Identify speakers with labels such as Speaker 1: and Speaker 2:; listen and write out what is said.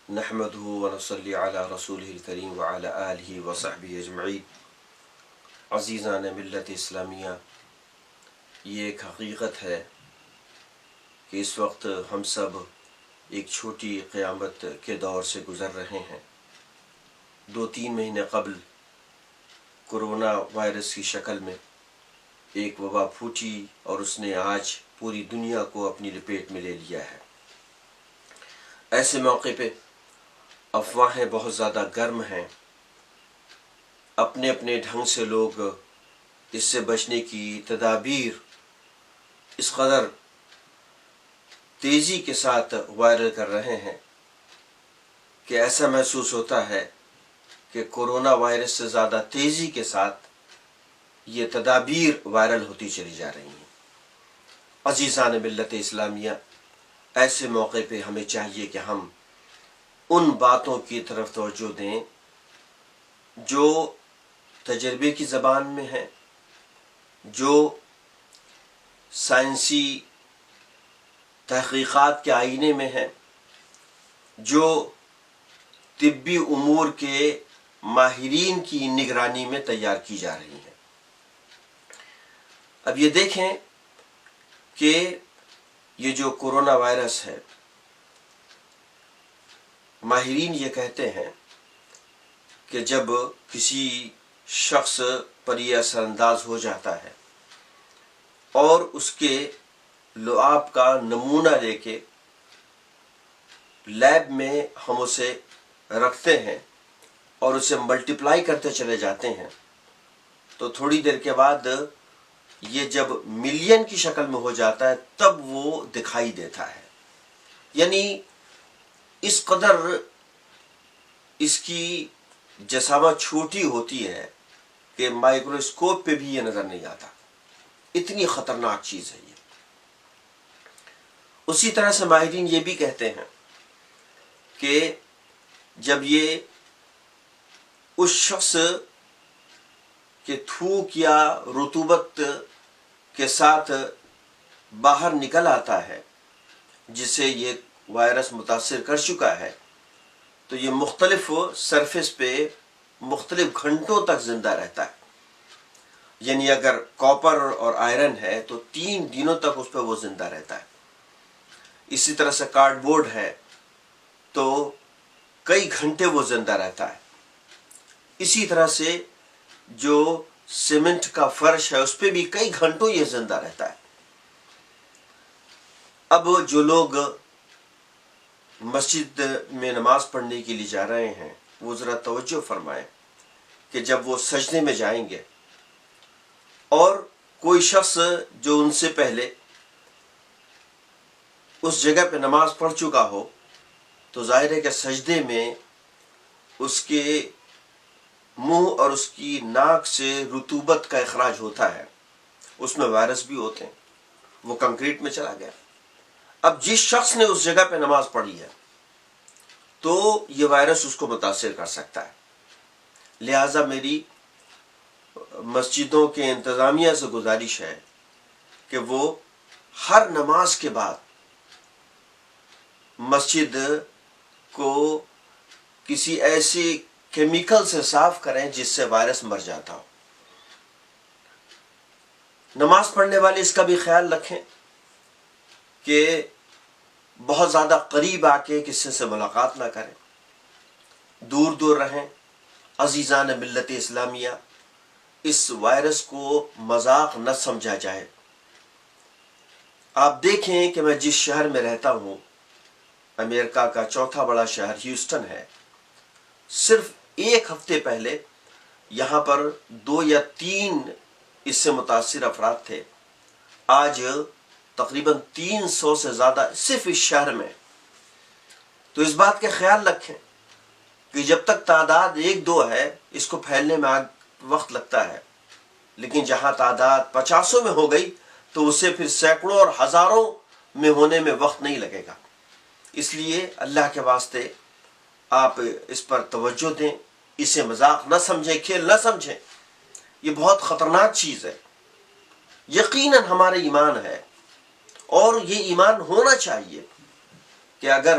Speaker 1: نحمده ونصلی علی رسولہ الکریم وعلی آلہ وصحبہ اجمعین۔ عزیزان ملت اسلامیہ، یہ ایک حقیقت ہے کہ اس وقت ہم سب ایک چھوٹی قیامت کے دور سے گزر رہے ہیں۔ 2-3 مہینے قبل کرونا وائرس کی شکل میں ایک وبا پھوٹی اور اس نے آج پوری دنیا کو اپنی لپیٹ میں لے لیا ہے۔ ایسے موقع پہ افواہیں بہت زیادہ گرم ہیں۔ اپنے اپنے ڈھنگ سے لوگ اس سے بچنے کی تدابیر اس قدر تیزی کے ساتھ وائرل کر رہے ہیں کہ ایسا محسوس ہوتا ہے کہ کرونا وائرس سے زیادہ تیزی کے ساتھ یہ تدابیر وائرل ہوتی چلی جا رہی ہیں۔ عزیزان ملت اسلامیہ، ایسے موقع پہ ہمیں چاہیے کہ ہم ان باتوں کی طرف توجہ دیں جو تجربے کی زبان میں ہیں، جو سائنسی تحقیقات کے آئینے میں ہیں، جو طبی امور کے ماہرین کی نگرانی میں تیار کی جا رہی ہیں۔ اب یہ دیکھیں کہ یہ جو کرونا وائرس ہے، ماہرین یہ کہتے ہیں کہ جب کسی شخص پر یہ اثر انداز ہو جاتا ہے اور اس کے لعاب کا نمونہ لے کے لیب میں ہم اسے رکھتے ہیں اور اسے ملٹیپلائی کرتے چلے جاتے ہیں، تو تھوڑی دیر کے بعد یہ جب ملین کی شکل میں ہو جاتا ہے تب وہ دکھائی دیتا ہے۔ یعنی اس قدر اس کی جسامت چھوٹی ہوتی ہے کہ مائکروسکوپ پہ بھی یہ نظر نہیں آتا، اتنی خطرناک چیز ہے یہ۔ اسی طرح سے ماہرین یہ بھی کہتے ہیں کہ جب یہ اس شخص کے تھوک یا رطوبت کے ساتھ باہر نکل آتا ہے جسے یہ وائرس متاثر کر چکا ہے، تو یہ مختلف سرفیس پہ مختلف گھنٹوں تک زندہ رہتا ہے۔ یعنی اگر کاپر اور آئرن ہے تو 3 دنوں تک اس پہ وہ زندہ رہتا ہے۔ اسی طرح سے کارڈ بورڈ ہے تو کئی گھنٹے وہ زندہ رہتا ہے۔ اسی طرح سے جو سیمنٹ کا فرش ہے اس پہ بھی کئی گھنٹوں یہ زندہ رہتا ہے۔ اب جو لوگ مسجد میں نماز پڑھنے کے لیے جا رہے ہیں وہ ذرا توجہ فرمائیں کہ جب وہ سجدے میں جائیں گے اور کوئی شخص جو ان سے پہلے اس جگہ پہ نماز پڑھ چکا ہو تو ظاہر ہے کہ سجدے میں اس کے منہ اور اس کی ناک سے رطوبت کا اخراج ہوتا ہے، اس میں وائرس بھی ہوتے ہیں، وہ کنکریٹ میں چلا گیا۔ اب جس شخص نے اس جگہ پہ نماز پڑھی ہے تو یہ وائرس اس کو متاثر کر سکتا ہے۔ لہٰذا میری مسجدوں کے انتظامیہ سے گزارش ہے کہ وہ ہر نماز کے بعد مسجد کو کسی ایسی کیمیکل سے صاف کریں جس سے وائرس مر جاتا ہو۔ نماز پڑھنے والے اس کا بھی خیال رکھیں کہ بہت زیادہ قریب آ کے کسی سے ملاقات نہ کریں، دور دور رہیں۔ عزیزان ملت اسلامیہ، اس وائرس کو مذاق نہ سمجھا جائے۔ آپ دیکھیں کہ میں جس شہر میں رہتا ہوں، امریکہ کا 4تھا بڑا شہر ہیوسٹن ہے، صرف 1 ہفتے پہلے یہاں پر 2 یا 3 اس سے متاثر افراد تھے۔ آج تقریباً 300 سے زیادہ صرف اس شہر میں۔ تو اس بات کا خیال رکھیں کہ جب تک تعداد 1-2 ہے اس کو پھیلنے میں وقت لگتا ہے، لیکن جہاں تعداد 50 میں ہو گئی تو اسے پھر سینکڑوں اور ہزاروں میں ہونے میں وقت نہیں لگے گا۔ اس لیے اللہ کے واسطے آپ اس پر توجہ دیں، اسے مذاق نہ سمجھیں، کھیل نہ سمجھیں۔ یہ بہت خطرناک چیز ہے، یقیناً ہمارا ایمان ہے اور یہ ایمان ہونا چاہیے کہ اگر